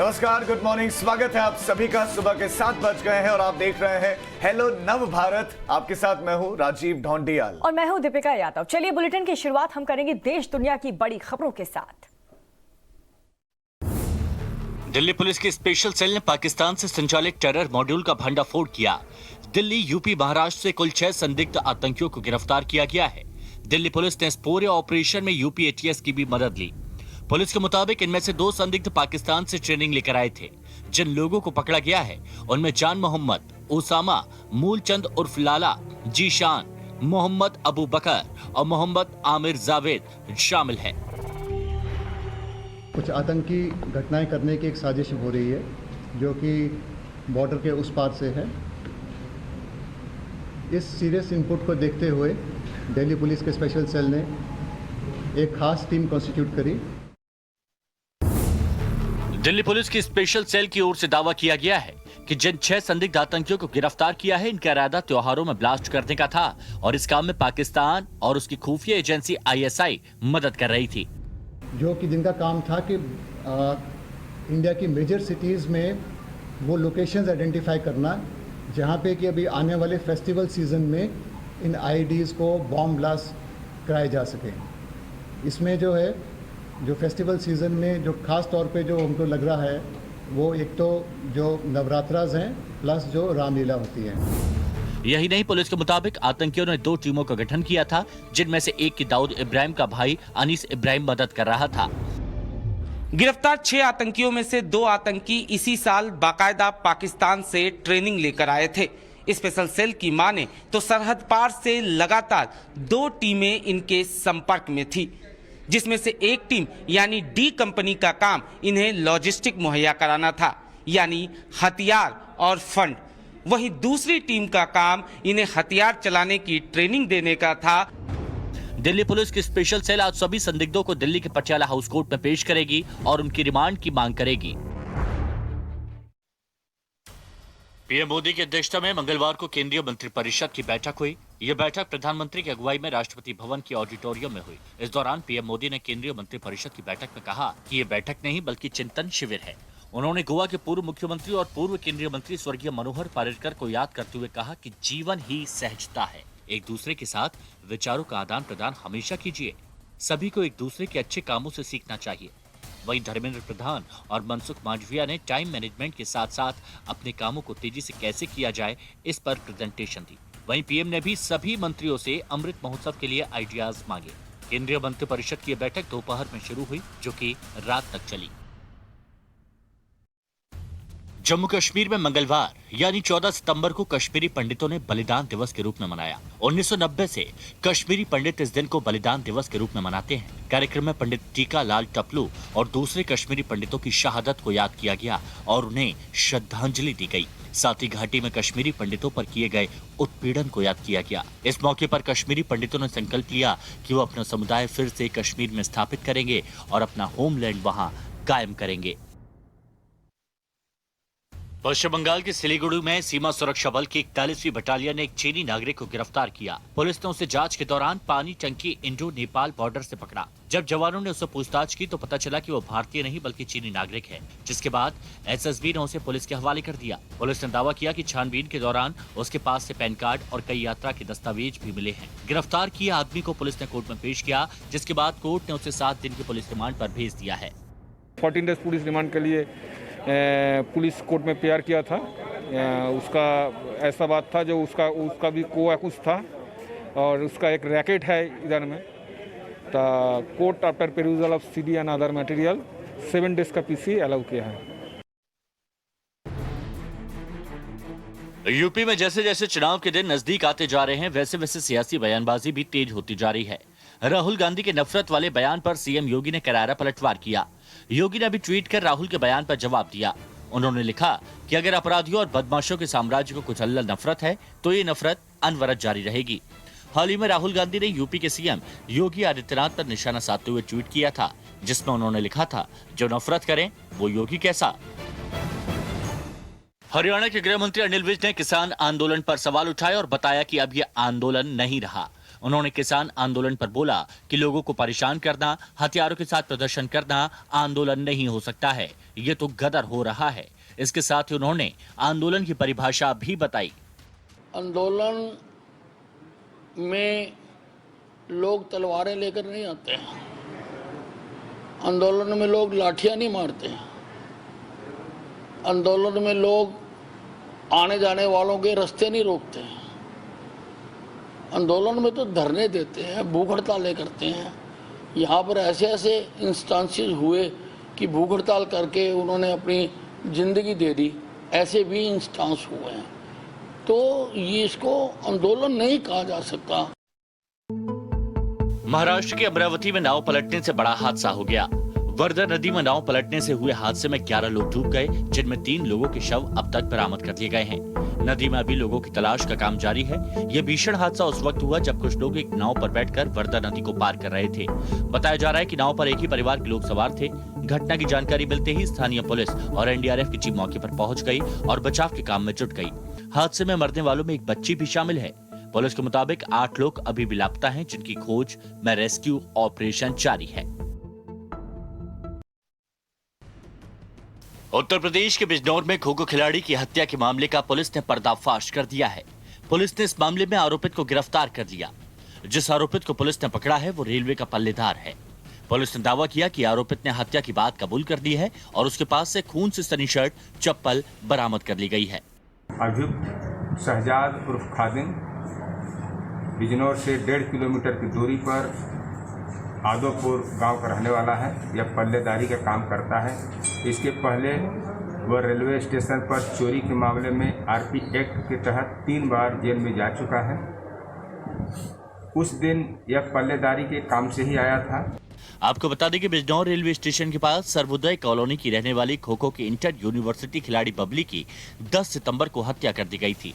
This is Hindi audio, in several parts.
नमस्कार, गुड मॉर्निंग। स्वागत है आप सभी का। सुबह के 7 बज गए हैं और आप देख रहे हैं हेलो नव भारत। आपके साथ मैं हूं राजीव ढोंडियाल और मैं हूं दीपिका यादव। चलिए बुलेटिन की शुरुआत हम करेंगे देश दुनिया की बड़ी खबरों के साथ। दिल्ली पुलिस की स्पेशल सेल ने पाकिस्तान से संचालित टेरर मॉड्यूल का भंडाफोड़ किया। दिल्ली, यूपी, महाराष्ट्र से कुल 6 संदिग्ध आतंकियों को गिरफ्तार किया गया है। दिल्ली पुलिस ने इस पूरे ऑपरेशन में यूपी एटीएस की भी मदद ली। पुलिस के मुताबिक इनमें से 2 संदिग्ध पाकिस्तान से ट्रेनिंग लेकर आए थे। जिन लोगों को पकड़ा गया है उनमें जान मोहम्मद, ओसामा, मूलचंद उर्फ लाला, जीशान, मोहम्मद अबू बकर और मोहम्मद आमिर जावेद शामिल है। कुछ आतंकी घटनाएं करने की एक साजिश हो रही है जो कि बॉर्डर के उस पार से है। इस सीरियस इनपुट को देखते हुए दिल्ली पुलिस के स्पेशल सेल ने एक खास टीम कॉन्स्टिट्यूट करी। दिल्ली पुलिस की स्पेशल सेल की ओर से दावा किया गया है कि जिन 6 संदिग्ध आतंकियों को गिरफ्तार किया है, इनका इरादा त्योहारों में ब्लास्ट करने का था और इस काम में पाकिस्तान और उसकी खुफिया एजेंसी आईएसआई मदद कर रही थी। जो कि जिनका काम था कि इंडिया की मेजर सिटीज़ में वो लोकेशंस आइडेंटिफाई करना जहाँ पे कि अभी आने वाले फेस्टिवल सीज़न में इन आईडीज़ को बॉम्ब ब्लास्ट कराए जा सके। इसमें जो है जो फेस्टिवल सीज़न में जो ख़ास तौर पे जो हमको लग रहा है वो एक तो जो नवरात्रास हैं प्लस जो रामलीला होती है। यही नहीं, पुलिस के मुताबिक आतंकियों ने 2 टीमों का गठन किया था, जिनमें से एक की दाऊद इब्राहिम का भाई अनीस इब्राहिम मदद कर रहा था। गिरफ्तार 6 आतंकियों में से 2 आतंकी इसी साल बाकायदा पाकिस्तान से ट्रेनिंग लेकर आए थे। स्पेशल सेल की माने तो सरहद पार से लगातार 2 टीमें इनके संपर्क में थी, जिसमें से एक टीम यानी डी कंपनी का काम इन्हें लॉजिस्टिक मुहैया कराना था, यानी हथियार और फंड। वहीं दूसरी टीम का काम इन्हें हथियार चलाने की ट्रेनिंग देने का था। दिल्ली पुलिस की स्पेशल सेल आज सभी संदिग्धों को दिल्ली के पटियाला हाउस कोर्ट में पेश करेगी और उनकी रिमांड की मांग करेगी। पीएम मोदी की अध्यक्षता में मंगलवार को केंद्रीय मंत्रिपरिषद की बैठक हुई। यह बैठक प्रधानमंत्री की अगुवाई में राष्ट्रपति भवन की ऑडिटोरियम में हुई। इस दौरान पीएम मोदी ने केंद्रीय मंत्रिपरिषद की बैठक में कहा कि यह बैठक नहीं बल्कि चिंतन शिविर है। उन्होंने गोवा के पूर्व मुख्यमंत्री और पूर्व केंद्रीय मंत्री स्वर्गीय मनोहर पर्रिकर को याद करते हुए कहा कि जीवन ही सहजता है। एक दूसरे के साथ विचारों का आदान प्रदान हमेशा कीजिए। सभी को एक दूसरे के अच्छे कामों से सीखना चाहिए। वहीं धर्मेंद्र प्रधान और मनसुख मांडविया ने टाइम मैनेजमेंट के साथ साथ अपने कामों को तेजी से कैसे किया जाए इस पर प्रेजेंटेशन दी। वहीं पीएम ने भी सभी मंत्रियों से अमृत महोत्सव के लिए आइडियाज मांगे। केंद्रीय मंत्रिपरिषद की बैठक दोपहर में शुरू हुई जो कि रात तक चली। जम्मू कश्मीर में मंगलवार यानी 14 सितंबर को कश्मीरी पंडितों ने बलिदान दिवस के रूप में मनाया। 1990 से कश्मीरी पंडित इस दिन को बलिदान दिवस के रूप में मनाते हैं। कार्यक्रम में पंडित टीका लाल टपलू और दूसरे कश्मीरी पंडितों की शहादत को याद किया गया और उन्हें श्रद्धांजलि दी गई। साथ ही घाटी में कश्मीरी पंडितों पर किए गए उत्पीड़न को याद किया गया। इस मौके पर कश्मीरी पंडितों ने संकल्प लिया कि वो अपना समुदाय फिर से कश्मीर में स्थापित करेंगे और अपना होमलैंड वहां कायम करेंगे। पश्चिम बंगाल के सिलीगुड़ी में सीमा सुरक्षा बल की 41वीं बटालियन ने एक चीनी नागरिक को गिरफ्तार किया। पुलिस ने उसे जांच के दौरान पानी टंकी इंडो नेपाल बॉर्डर से पकड़ा। जब जवानों ने उससे पूछताछ की तो पता चला कि वो भारतीय नहीं बल्कि चीनी नागरिक है, जिसके बाद एसएसबी ने उसे पुलिस के हवाले कर दिया। पुलिस ने दावा किया कि छानबीन के दौरान उसके पास से पैन कार्ड और कई यात्रा के दस्तावेज भी मिले हैं। गिरफ्तार किए आदमी को पुलिस ने कोर्ट में पेश किया, जिसके बाद कोर्ट ने उसे 7 दिन की पुलिस रिमांड पर भेज दिया है। 14 डेज पुलिस रिमांड के लिए पुलिस कोर्ट में पेयर किया था। उसका ऐसा बात था जो उसका भी कोअक्यूज था और उसका एक रैकेट है इधर में। तो court after perusal of CD and other material 7 days का पीसी अलाउ किया है। यूपी में जैसे जैसे चुनाव के दिन नजदीक आते जा रहे हैं वैसे वैसे सियासी बयानबाजी भी तेज होती जा रही है। राहुल गांधी के नफरत वाले बयान पर सीएम योगी ने करारा पलटवार किया। योगी ने अभी ट्वीट कर राहुल के बयान पर जवाब दिया। उन्होंने लिखा कि अगर अपराधियों और बदमाशों के साम्राज्य को कुछ अल्ल नफरत है तो ये नफरत अनवरत जारी रहेगी। हाल ही में राहुल गांधी ने यूपी के सीएम योगी आदित्यनाथ पर निशाना साधते हुए ट्वीट किया था, जिसमें उन्होंने लिखा था, जो नफरत करें वो योगी कैसा। हरियाणा के गृह मंत्री अनिल विज ने किसान आंदोलन पर सवाल उठाए और बताया कि अब यह आंदोलन नहीं रहा। उन्होंने किसान आंदोलन पर बोला कि लोगों को परेशान करना, हथियारों के साथ प्रदर्शन करना आंदोलन नहीं हो सकता है, ये तो गदर हो रहा है। इसके साथ ही उन्होंने आंदोलन की परिभाषा भी बताई। आंदोलन में लोग तलवारें लेकर नहीं आते हैं, आंदोलन में लोग लाठियां नहीं मारते हैं, आंदोलन में लोग आने जाने वालों के रास्ते नहीं रोकते हैं, आंदोलन में तो धरने देते हैं, भूख हड़तालें करते हैं। यहाँ पर ऐसे ऐसे इंस्टांसेस हुए कि भूख हड़ताल करके उन्होंने अपनी जिंदगी दे दी, ऐसे भी इंस्टांस हुए हैं। तो ये इसको आंदोलन नहीं कहा जा सकता। महाराष्ट्र के अमरावती में नाव पलटने से बड़ा हादसा हो गया। वर्धा नदी में नाव पलटने से हुए हादसे में 11 लोग डूब गए, जिनमें 3 लोगों के शव अब तक बरामद कर लिए गए हैं। नदी में अभी लोगों की तलाश का काम जारी है। यह भीषण हादसा उस वक्त हुआ जब कुछ लोग एक नाव पर बैठकर वर्धा नदी को पार कर रहे थे। बताया जा रहा है कि नाव पर एक ही परिवार के लोग सवार थे। घटना की जानकारी मिलते ही स्थानीय पुलिस और एनडीआरएफ की टीम मौके पर पहुंच गई और बचाव के काम में जुट गई। हादसे में मरने वालों में एक बच्ची भी शामिल है। पुलिस के मुताबिक 8 लोग अभी भी लापता हैं, जिनकी खोज में रेस्क्यू ऑपरेशन जारी है। उत्तर प्रदेश के बिजनौर में खो खो खिलाड़ी की हत्या के मामले का पुलिस ने पर्दाफाश कर दिया है। पुलिस ने इस मामले में आरोपित को गिरफ्तार कर लिया। जिस आरोपित को पुलिस ने पकड़ा है वो रेलवे का पल्लेदार है। पुलिस ने दावा किया कि आरोपित ने हत्या की बात कबूल कर ली है और उसके पास से खून से सनी शर्ट, चप्पल बरामद कर ली गई है। अभियुक्त शहजाद उर्फ खादिम बिजनौर से 1.5 किलोमीटर की दूरी पर आदोपुर गांव का रहने वाला है। यह पल्लेदारी का काम करता है। इसके पहले वह रेलवे स्टेशन पर चोरी के मामले में आरपी एक्ट के तहत 3 बार जेल में जा चुका है। उस दिन यह पल्लेदारी के काम से ही आया था। आपको बता दें कि बिजनौर रेलवे स्टेशन के पास सर्वोदय कॉलोनी की रहने वाली खो खो की इंटर यूनिवर्सिटी खिलाड़ी बबली की 10 सितंबर को हत्या कर दी गई थी।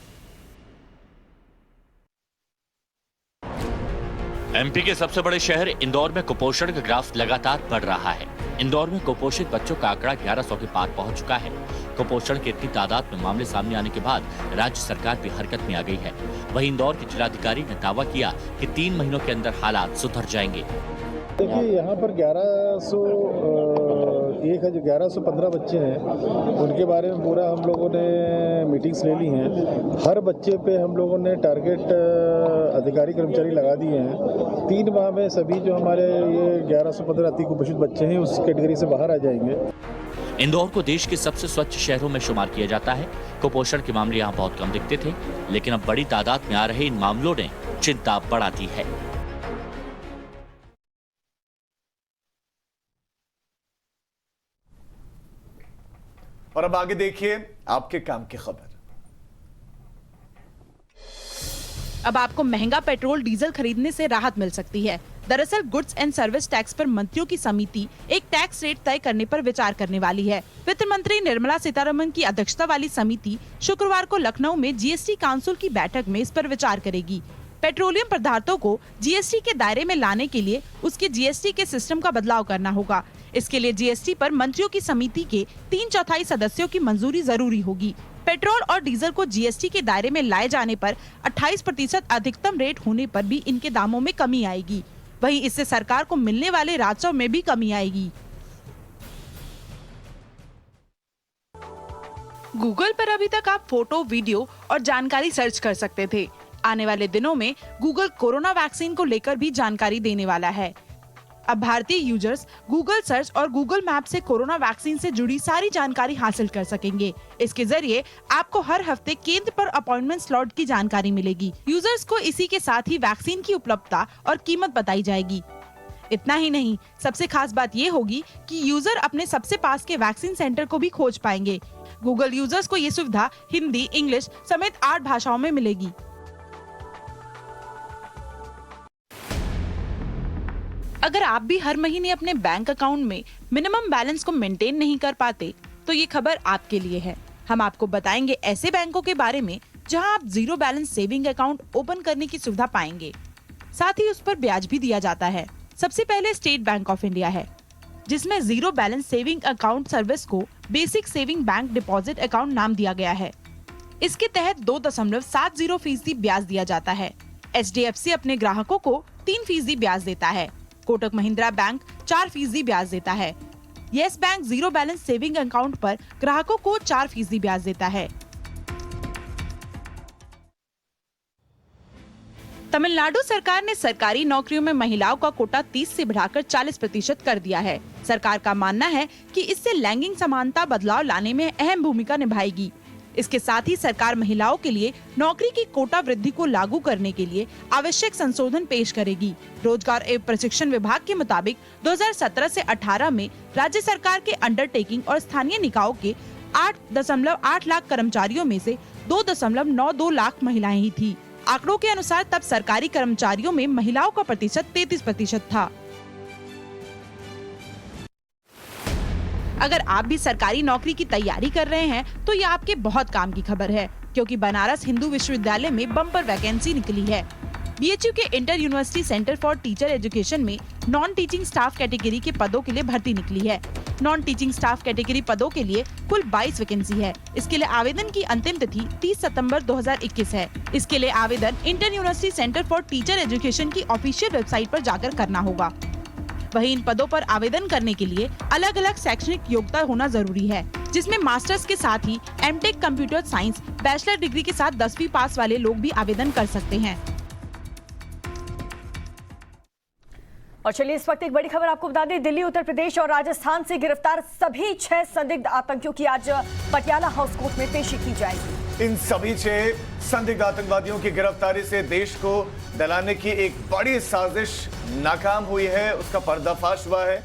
एमपी के सबसे बड़े शहर इंदौर में कुपोषण का ग्राफ लगातार बढ़ रहा है। इंदौर में कुपोषित बच्चों का आंकड़ा 1100 के पार पहुंच चुका है। कुपोषण की इतनी तादाद में मामले सामने आने के बाद राज्य सरकार भी हरकत में आ गई है। वहीं इंदौर के जिलाधिकारी ने दावा किया कि 3 महीनों के अंदर हालात सुधर जाएंगे। देखिए, यहाँ पर 1115 बच्चे हैं। उनके बारे में पूरा हम लोगों ने मीटिंग्स ले ली हैं। हर बच्चे पे हम लोगों ने टारगेट अधिकारी कर्मचारी लगा दिए हैं। 3 माह में सभी जो हमारे ये 1115 अति कुपोषित बच्चे हैं उस कैटेगरी से बाहर आ जाएंगे। इंदौर को देश के सबसे स्वच्छ शहरों में शुमार किया जाता है। कुपोषण के मामले यहाँ बहुत कम दिखते थे, लेकिन अब बड़ी तादाद में आ रहे इन मामलों ने चिंता बढ़ा दी है। और अब आगे देखिए आपके काम की खबर। अब आपको महंगा पेट्रोल डीजल खरीदने से राहत मिल सकती है। दरअसल गुड्स एंड सर्विस टैक्स पर मंत्रियों की समिति एक टैक्स रेट तय करने पर विचार करने वाली है। वित्त मंत्री निर्मला सीतारमण की अध्यक्षता वाली समिति शुक्रवार को लखनऊ में जीएसटी काउंसिल की बैठक में इस पर विचार करेगी। पेट्रोलियम पदार्थों को जीएसटी के दायरे में लाने के लिए उसके जीएसटी के सिस्टम का बदलाव करना होगा। इसके लिए जीएसटी पर मंत्रियों की समिति के 3/4 सदस्यों की मंजूरी जरूरी होगी। पेट्रोल और डीजल को जीएसटी के दायरे में लाए जाने पर 28% अधिकतम रेट होने पर भी इनके दामों में कमी आएगी। वहीं इससे सरकार को मिलने वाले राजस्व में भी कमी आएगी। गूगल पर अभी तक आप फोटो, वीडियो और जानकारी सर्च कर सकते थे। आने वाले दिनों में गूगल कोरोना वैक्सीन को लेकर भी जानकारी देने वाला है। अब भारतीय यूजर्स गूगल सर्च और गूगल मैप से कोरोना वैक्सीन से जुड़ी सारी जानकारी हासिल कर सकेंगे। इसके जरिए आपको हर हफ्ते केंद्र पर अपॉइंटमेंट स्लॉट की जानकारी मिलेगी। यूजर्स को इसी के साथ ही वैक्सीन की उपलब्धता और कीमत बताई जाएगी। इतना ही नहीं, सबसे खास बात ये होगी कि यूजर अपने सबसे पास के वैक्सीन सेंटर को भी खोज पाएंगे। गूगल यूजर्स को ये सुविधा हिंदी, इंग्लिश समेत 8 भाषाओं में मिलेगी। अगर आप भी हर महीने अपने बैंक अकाउंट में मिनिमम बैलेंस को मेंटेन नहीं कर पाते, तो ये खबर आपके लिए है। हम आपको बताएंगे ऐसे बैंकों के बारे में जहां आप 0 बैलेंस सेविंग अकाउंट ओपन करने की सुविधा पाएंगे। साथ ही उस पर ब्याज भी दिया जाता है। सबसे पहले स्टेट बैंक ऑफ इंडिया है, जिसमें 0 बैलेंस सेविंग अकाउंट सर्विस को basic saving bank deposit account नाम दिया गया है। इसके तहत 2.70% ब्याज दिया जाता है। HDFC अपने ग्राहकों को 3% ब्याज देता है। कोटक महिंद्रा बैंक 4% ब्याज देता है। Yes bank zero balance saving account पर ग्राहकों को 4% ब्याज देता है। तमिलनाडु सरकार ने सरकारी नौकरियों में महिलाओं का कोटा 30 से बढ़ाकर 40% कर दिया है। सरकार का मानना है कि इससे लैंगिक समानता बदलाव लाने में अहम भूमिका निभाएगी। इसके साथ ही सरकार महिलाओं के लिए नौकरी की कोटा वृद्धि को लागू करने के लिए आवश्यक संशोधन पेश करेगी। रोजगार एवं प्रशिक्षण विभाग के मुताबिक 2017 से 18 में राज्य सरकार के अंडरटेकिंग और स्थानीय निकायों के 8.8 लाख कर्मचारियों में से 2.92 लाख महिलाएं ही थी। आंकड़ों के अनुसार तब सरकारी कर्मचारियों में महिलाओं का प्रतिशत 33% था। अगर आप भी सरकारी नौकरी की तैयारी कर रहे हैं तो ये आपके बहुत काम की खबर है, क्योंकि बनारस हिंदू विश्वविद्यालय में बम्पर वैकेंसी निकली है। BHU के inter university centre for teacher education में नॉन टीचिंग स्टाफ कैटेगरी के पदों के लिए भर्ती निकली है। नॉन टीचिंग स्टाफ कैटेगरी पदों के लिए कुल 22 वैकेंसी है। इसके लिए आवेदन की अंतिम तिथि 30 सितंबर 2021 है। इसके लिए आवेदन inter university centre for teacher education की ऑफिशियल वेबसाइट पर जाकर करना होगा। वहीं इन पदों पर आवेदन करने के लिए अलग अलग शैक्षणिक योग्यता होना जरूरी है, जिसमें मास्टर्स के साथ ही MTech computer science bachelor degree के साथ 10वीं पास वाले लोग भी आवेदन कर सकते हैं। और चलिए इस वक्त एक बड़ी खबर आपको बता दें, दिल्ली, उत्तर प्रदेश और राजस्थान से गिरफ्तार सभी 6 संदिग्ध आतंकियों की आज पटियाला हाउस कोर्ट में पेशी की जाएगी। इन सभी 6 संदिग्ध आतंकवादियों की गिरफ्तारी से देश को दलाने की एक बड़ी साजिश नाकाम हुई है, उसका पर्दाफाश हुआ है।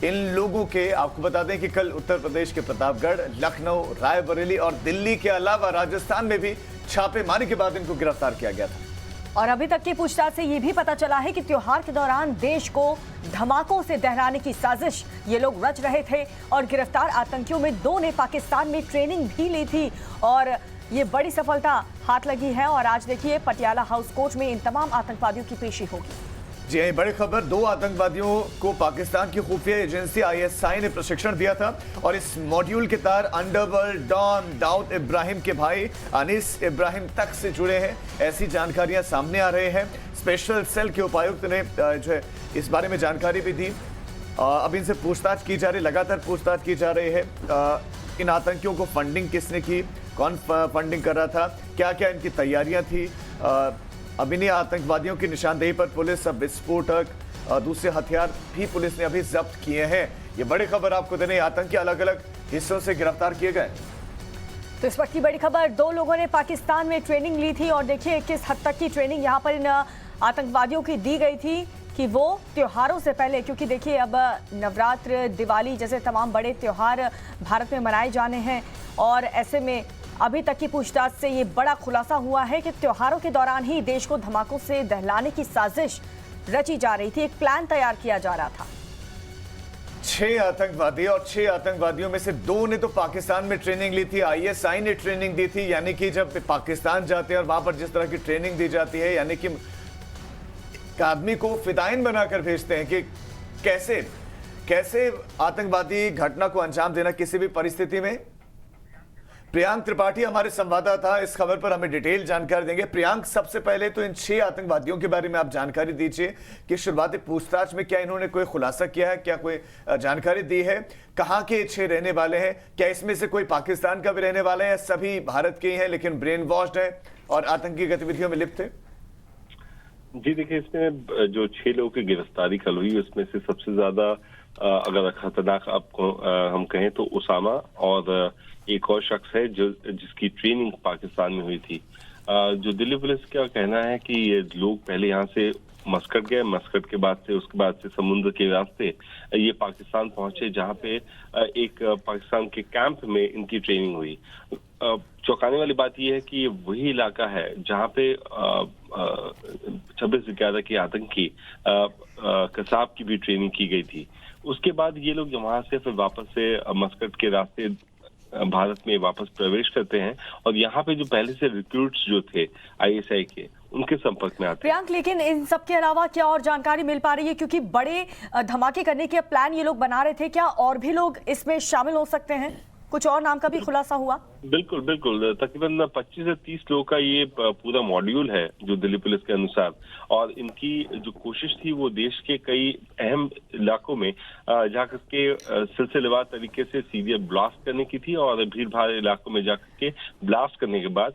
इन लोगों के आपको बता दें कि कल उत्तर प्रदेश के प्रतापगढ़, लखनऊ, रायबरेली और दिल्ली के अलावा राजस्थान में भी छापेमारी के बाद इनको गिरफ्तार किया गया था। और अभी तक की पूछताछ से ये भी पता चला है कि त्योहार के दौरान देश को धमाकों से दहलाने की साजिश ये लोग रच रहे थे और गिरफ्तार आतंकियों में 2 ने पाकिस्तान में ट्रेनिंग भी ली थी और ये बड़ी सफलता हाथ लगी है। और आज देखिए पटियाला हाउस कोर्ट में इन तमाम आतंकवादियों की पेशी होगी। जी हाँ, बड़ी खबर, 2 आतंकवादियों को पाकिस्तान की खुफिया एजेंसी ISI ने प्रशिक्षण दिया था और इस मॉड्यूल के तार अंडरवर्ल्ड डॉन दाऊद इब्राहिम के भाई अनीस इब्राहिम तक से जुड़े हैं। ऐसी जानकारियां सामने आ रहे हैं। स्पेशल सेल के उपायुक्त ने जो है इस बारे में जानकारी भी दी। अब इनसे पूछताछ की जा रही, लगातार पूछताछ की जा रही है। इन आतंकियों को फंडिंग किसने की, कौन फंडिंग कर रहा था, क्या क्या इनकी तैयारियां थी। अब इन आतंकवादियों की निशानदेही पर पुलिस अब विस्फोटक दूसरे हथियार भी पुलिस ने अभी जब्त किए हैं। ये बड़ी खबर आपको देने, आतंकी अलग अलग हिस्सों से गिरफ्तार किए गए। तो इस वक्त की बड़ी खबर, 2 लोगों ने पाकिस्तान में ट्रेनिंग ली थी और देखिए किस हद तक की ट्रेनिंग यहाँ पर इन आतंकवादियों की दी गई थी कि वो त्योहारों से पहले, क्योंकि देखिए अब नवरात्र, दिवाली जैसे तमाम बड़े त्योहार भारत में मनाए जाने हैं और ऐसे में अभी तक की पूछताछ से ये बड़ा खुलासा हुआ है कि त्योहारों के दौरान ही देश को धमाकों से दहलाने की साजिश रची जा रही थी, एक प्लान तैयार किया जा रहा था। 6 आतंकवादी और 6 आतंकवादियों में से 2 ने तो पाकिस्तान में ट्रेनिंग ली थी, ISI ने ट्रेनिंग दी थी। यानी कि जब पाकिस्तान जाते हैं और वहां पर जिस तरह की ट्रेनिंग दी जाती है, यानी कि आदमी को फिदाइन बनाकर भेजते हैं कि कैसे आतंकवादी घटना को अंजाम देना किसी भी परिस्थिति में। प्रियांक त्रिपाठी हमारे संवाददाता इस खबर पर हमें डिटेल जानकारी देंगे। प्रियांक, सबसे पहले तो इन 6 आतंकवादियों के बारे में आप जानकारी दीजिए कि शुरुआती पूछताछ में क्या इन्होंने कोई खुलासा किया है, क्या कोई जानकारी दी है, कहां के 6 रहने वाले हैं, क्या इसमें से कोई पाकिस्तान का भी रहने वाले हैं, सभी भारत के ही हैं लेकिन ब्रेन वॉश्ड है और आतंकी गतिविधियों में लिप्त है? जी देखिए, इसमें जो 6 लोगों की गिरफ्तारी कल हुई उसमें से सबसे ज्यादा अगर खतरनाक आपको हम कहें तो उसामा और एक और शख्स है जिसकी ट्रेनिंग पाकिस्तान में हुई थी। जो दिल्ली पुलिस का कहना है कि ये लोग पहले यहाँ से मस्कट गए, मस्कट के बाद से उसके बाद से समुद्र के रास्ते ये पाकिस्तान पहुंचे, जहाँ पे एक पाकिस्तान के कैंप में इनकी ट्रेनिंग हुई। चौंकाने वाली बात यह है कि ये वही इलाका है जहाँ पे 26/11 की आतंकी कसाब की भी ट्रेनिंग की गई थी। उसके बाद ये लोग वहां से फिर वापस से मस्कट के रास्ते भारत में वापस प्रवेश करते हैं और यहाँ पे जो पहले से रिक्रूट्स जो थे ISI के, उनके संपर्क में आते हैं। प्रियांक, लेकिन इन सब के अलावा क्या और जानकारी मिल पा रही है, क्योंकि बड़े धमाके करने के प्लान ये लोग बना रहे थे, क्या और भी लोग इसमें शामिल हो सकते हैं? कुछ और नाम का भी खुलासा हुआ? बिल्कुल बिल्कुल, तकरीबन 25 से 30 लोगों का ये पूरा मॉड्यूल है जो दिल्ली पुलिस के अनुसार, और इनकी जो कोशिश थी वो देश के कई अहम इलाकों में जाकर के सिलसिलेवार तरीके से सीधे ब्लास्ट करने की थी, और भीड़ भाड़ इलाकों में जाकर के ब्लास्ट करने के बाद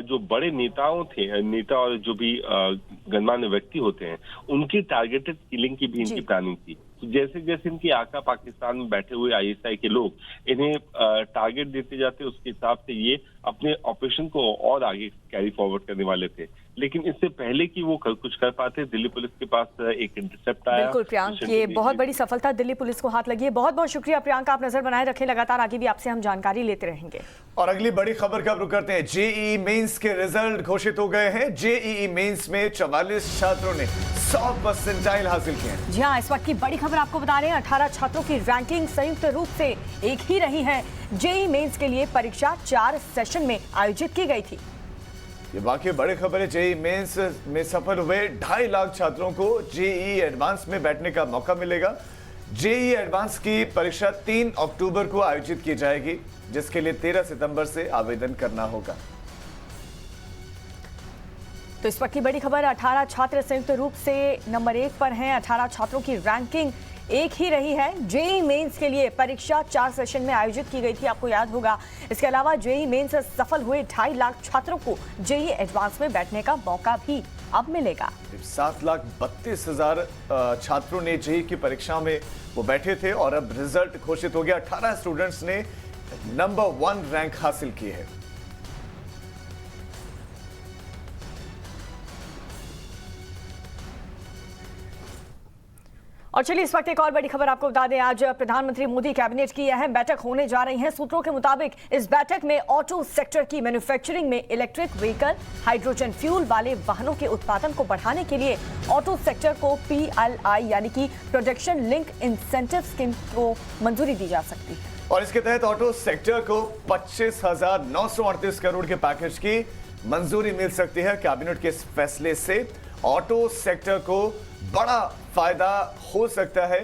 जो बड़े नेता और जो भी गणमान्य व्यक्ति होते हैं उनकी टारगेटेड किलिंग की भी इनकी प्लानिंग थी। जैसे जैसे इनके आका पाकिस्तान में बैठे हुए आईएसआई के लोग इन्हें टारगेट देते जाते, उसके हिसाब से ये अपने ऑपरेशन को और आगे कैरी फॉरवर्ड करने वाले थे। लेकिन इससे पहले कि वो कुछ कर पाते, दिल्ली पुलिस के पास एक इंटरसेप्ट आया। बिल्कुल प्रियांक, ये बहुत बड़ी सफलता दिल्ली पुलिस को हाथ लगी है। बहुत बहुत शुक्रिया प्रियांक, आप नजर बनाए रखें, लगातार आगे भी आपसे हम जानकारी लेते रहेंगे। और अगली बड़ी खबर का रुख करते हैं। जेईई मेंस के रिजल्ट घोषित हो गए हैं। जेईई मेंस में 44 छात्रों ने 100% हासिल किए हैं। जी हाँ, इस वक्त की बड़ी खबर आपको बता रहे हैं, 18 छात्रों की रैंकिंग संयुक्त रूप से एक ही रही है। जेईई मेंस के लिए परीक्षा 4 सेशन में आयोजित की गई थी। ये वाकई बड़ी खबर है। जेईई मेंस में सफल हुए 2.5 लाख छात्रों को जेईई एडवांस में बैठने का मौका मिलेगा। जेईई एडवांस की परीक्षा 3 अक्टूबर को आयोजित की जाएगी, जिसके लिए 13 सितंबर से आवेदन करना होगा। तो इस वक्त की बड़ी खबर, 18 छात्र संयुक्त रूप से नंबर 1 पर हैं। 18 छात्रों की रैंकिंग एक ही रही है। जेईई मेंस के लिए परीक्षा 4 सेशन में आयोजित की गई थी, आपको याद होगा। इसके अलावा जेईई मेंस से सफल हुए 2.5 लाख छात्रों को जेईई एडवांस में बैठने का मौका भी अब मिलेगा। 7,32,000 छात्रों ने जेईई की परीक्षा में वो बैठे थे, और अब रिजल्ट घोषित हो गया। 18 स्टूडेंट्स ने नंबर 1 रैंक हासिल की है। और चलिए इस वक्त एक और बड़ी खबर आपको बता दें, आज प्रधानमंत्री मोदी कैबिनेट की अहम बैठक होने जा रही है। सूत्रों के मुताबिक इस बैठक में ऑटो सेक्टर की मैन्युफैक्चरिंग में इलेक्ट्रिक व्हीकल, हाइड्रोजन फ्यूल वाले वाहनों के उत्पादन को बढ़ाने के लिए ऑटो सेक्टर को PLI यानी कि प्रोडक्शन लिंक इंसेंटिव स्कीम को मंजूरी दी जा सकती है। और इसके तहत ऑटो सेक्टर को 25,938 करोड़ के पैकेज की मंजूरी मिल सकती है। कैबिनेट के इस फैसले से ऑटो सेक्टर को बड़ा फायदा हो सकता है।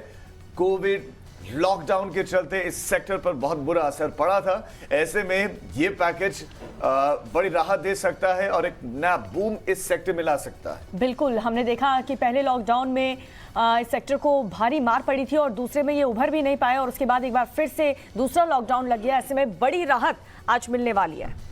कोविड लॉकडाउन के चलते इस सेक्टर पर बहुत बुरा असर पड़ा था। ऐसे में ये पैकेज बड़ी राहत दे सकता है और एक नया बूम इस सेक्टर में ला सकता है। बिल्कुल, हमने देखा कि पहले लॉकडाउन में इस सेक्टर को भारी मार पड़ी थी और दूसरे में ये उभर भी नहीं पाया, और उसके बाद एक बार फिर से दूसरा लॉकडाउन लग गया। ऐसे में बड़ी राहत आज मिलने वाली है।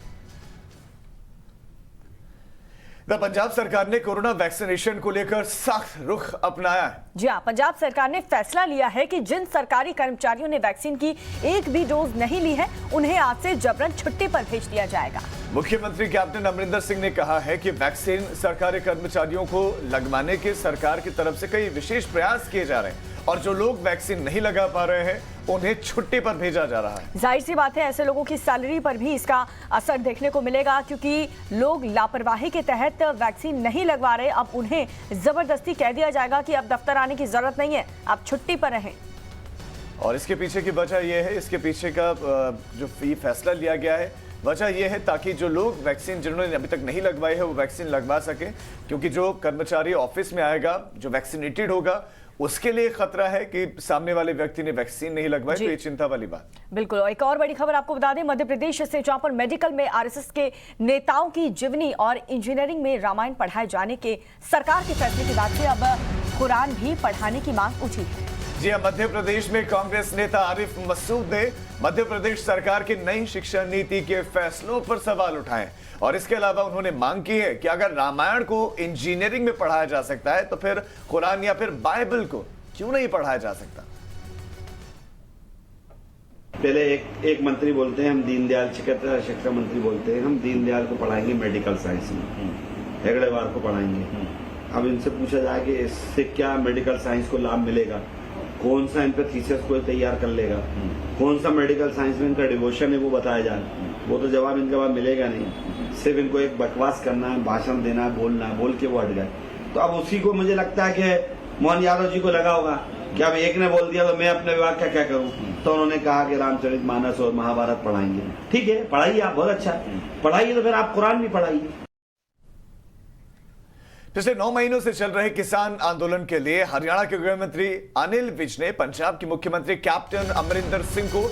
पंजाब सरकार ने कोरोना वैक्सीनेशन को लेकर सख्त रुख अपनाया है। जी हाँ, पंजाब सरकार ने फैसला लिया है कि जिन सरकारी कर्मचारियों ने वैक्सीन की एक भी डोज नहीं ली है, उन्हें आज से जबरन छुट्टी पर भेज दिया जाएगा। मुख्यमंत्री कैप्टन अमरिंदर सिंह ने कहा है कि वैक्सीन सरकारी कर्मचारियों को लगवाने के सरकार की तरफ से कई विशेष प्रयास किए जा रहे हैं, और जो लोग वैक्सीन नहीं लगा पा रहे हैं उन्हें छुट्टी पर भेजा जा रहा है। जाहिर सी बात है, ऐसे लोगों की सैलरी पर भी इसका असर देखने को मिलेगा, क्योंकि लोग लापरवाही के तहत वैक्सीन नहीं लगवा रहे। अब उन्हें जबरदस्ती कह दिया जाएगा कि अब दफ्तर आने की जरूरत नहीं है, आप छुट्टी पर रहें। और इसके पीछे की वजह यह है, इसके पीछे का जो ये फैसला लिया गया है, वजह यह है ताकि जो लोग वैक्सीन जिन्होंने अभी तक नहीं लगवाई है वो वैक्सीन लगवा सके, क्योंकि जो कर्मचारी ऑफिस में आएगा जो वैक्सीनेटेड होगा उसके लिए खतरा है कि सामने वाले व्यक्ति ने वैक्सीन नहीं लगवाई, तो ये चिंता वाली बात। बिल्कुल। एक और बड़ी खबर आपको बता दें, मध्य प्रदेश से, जहां पर मेडिकल में आरएसएस के नेताओं की जीवनी और इंजीनियरिंग में रामायण पढ़ाए जाने के सरकार के फैसले के बाद से अब कुरान भी पढ़ाने की मांग उठी है। जी हाँ, मध्य प्रदेश में कांग्रेस नेता आरिफ मसूद ने मध्य प्रदेश सरकार की नई शिक्षा नीति के फैसलों पर सवाल उठाए, और इसके अलावा उन्होंने मांग की है कि अगर रामायण को इंजीनियरिंग में पढ़ाया जा सकता है तो फिर कुरान या फिर बाइबल को क्यों नहीं पढ़ाया जा सकता। पहले एक मंत्री बोलते हैं हम दीनदयाल चिकित्सा शिक्षा मंत्री बोलते हैं हम दीनदयाल को पढ़ाएंगे मेडिकल साइंस में, हेगड़ेवार को पढ़ाएंगे। अब इनसे पूछा जाए कि इससे क्या मेडिकल साइंस को लाभ मिलेगा, कौन सा इन पर थीसिस कोई तैयार कर लेगा, कौन सा मेडिकल साइंस में इनका डिवोशन है वो बताया जाए, वो तो जवाब इनके पास मिलेगा नहीं। सिर्फ इनको एक बकवास करना है, भाषण देना है, बोलना है, बोल के वो हट गए। तो अब उसी को मुझे लगता है कि मोहन यादव जी को लगा होगा कि अब एक ने बोल दिया तो मैं अपने विभाग का क्या करूं, तो उन्होंने कहा कि रामचरितमानस और महाभारत पढ़ाएंगे। ठीक है, पढ़ाइए आप, बहुत अच्छा है, पढ़ाइए, तो फिर आप कुरान भी पढ़ाइए। पिछले 9 महीनों से चल रहे किसान आंदोलन के लिए हरियाणा के गृह मंत्री अनिल विज ने पंजाब के मुख्यमंत्री कैप्टन अमरिंदर सिंह को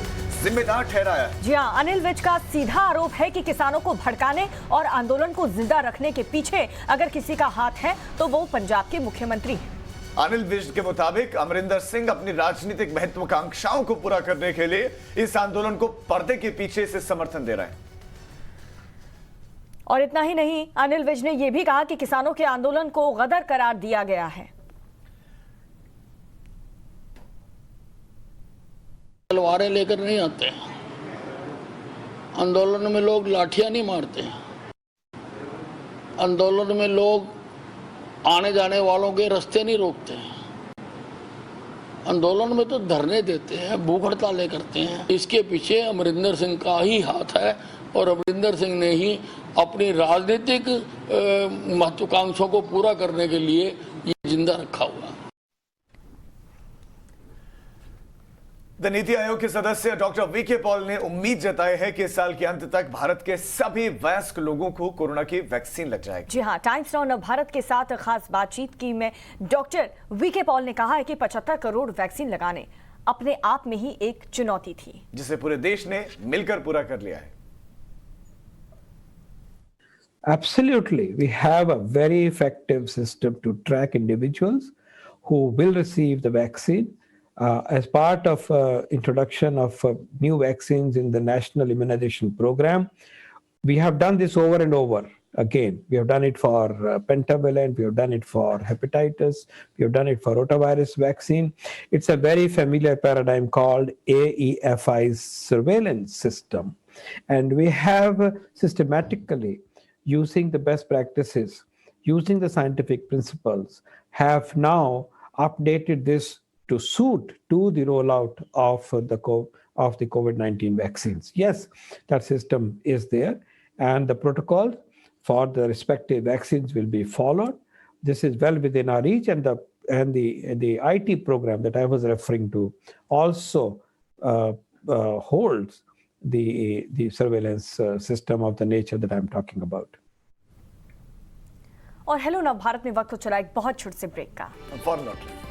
जिम्मेदार ठहराया है। जी हां, अनिल विज का सीधा आरोप है कि किसानों को भड़काने और आंदोलन को जिंदा रखने के पीछे अगर किसी का हाथ है तो वो पंजाब के मुख्यमंत्री हैं। अनिल विज के मुताबिक अमरिंदर सिंह अपनी राजनीतिक महत्वाकांक्षाओं को पूरा करने के लिए इस आंदोलन को पर्दे के पीछे से समर्थन दे रहे हैं। और इतना ही नहीं, अनिल विज ने यह भी कहा कि किसानों के आंदोलन को गदर करार दिया गया है। तलवारें लेकर नहीं आते हैं, आंदोलन में लोग लाठियां नहीं मारते हैं, आंदोलन में लोग आने जाने वालों के रास्ते नहीं रोकते हैं, आंदोलन में तो धरने देते हैं, भूख हड़तालें करते हैं। इसके पीछे अमरिंदर सिंह का ही हाथ है और अमरिंदर सिंह ने ही अपनी राजनीतिक महत्वाकांक्षाओं को पूरा करने के लिए ये जिंदा रखा हुआ है। द नीति आयोग के सदस्य डॉक्टर वीके पॉल ने उम्मीद जताई है कि इस साल के अंत तक भारत के सभी वयस्क लोगों को कोरोना की वैक्सीन लग जाएगी। जी हां, टाइम्स नाउ ने भारत के साथ खास बातचीत की में डॉक्टर वीके पॉल ने कहा है कि 75 करोड़ वैक्सीन लगाने अपने आप में ही एक चुनौती थी, जिसे पूरे देश ने मिलकर पूरा कर लिया है। Absolutely, we have a very effective system to track individuals who will receive the vaccine. As part of introduction of new vaccines in the National Immunization Program, we have done this over and over again. We have done it for pentavalent, we have done it for hepatitis, we have done it for rotavirus vaccine. It's a very familiar paradigm called AEFI's surveillance system. And we have systematically, using the best practices, using the scientific principles, have now updated this to suit to the rollout of the COVID-19 vaccines. Yes, that system is there, and the protocol for the respective vaccines will be followed. This is well within our reach, and the IT program that I was referring to also holds the surveillance system of the nature that I'm talking about. और हेलो ना भारत में वक्त हो चला एक बहुत छोटे से ब्रेक का। For not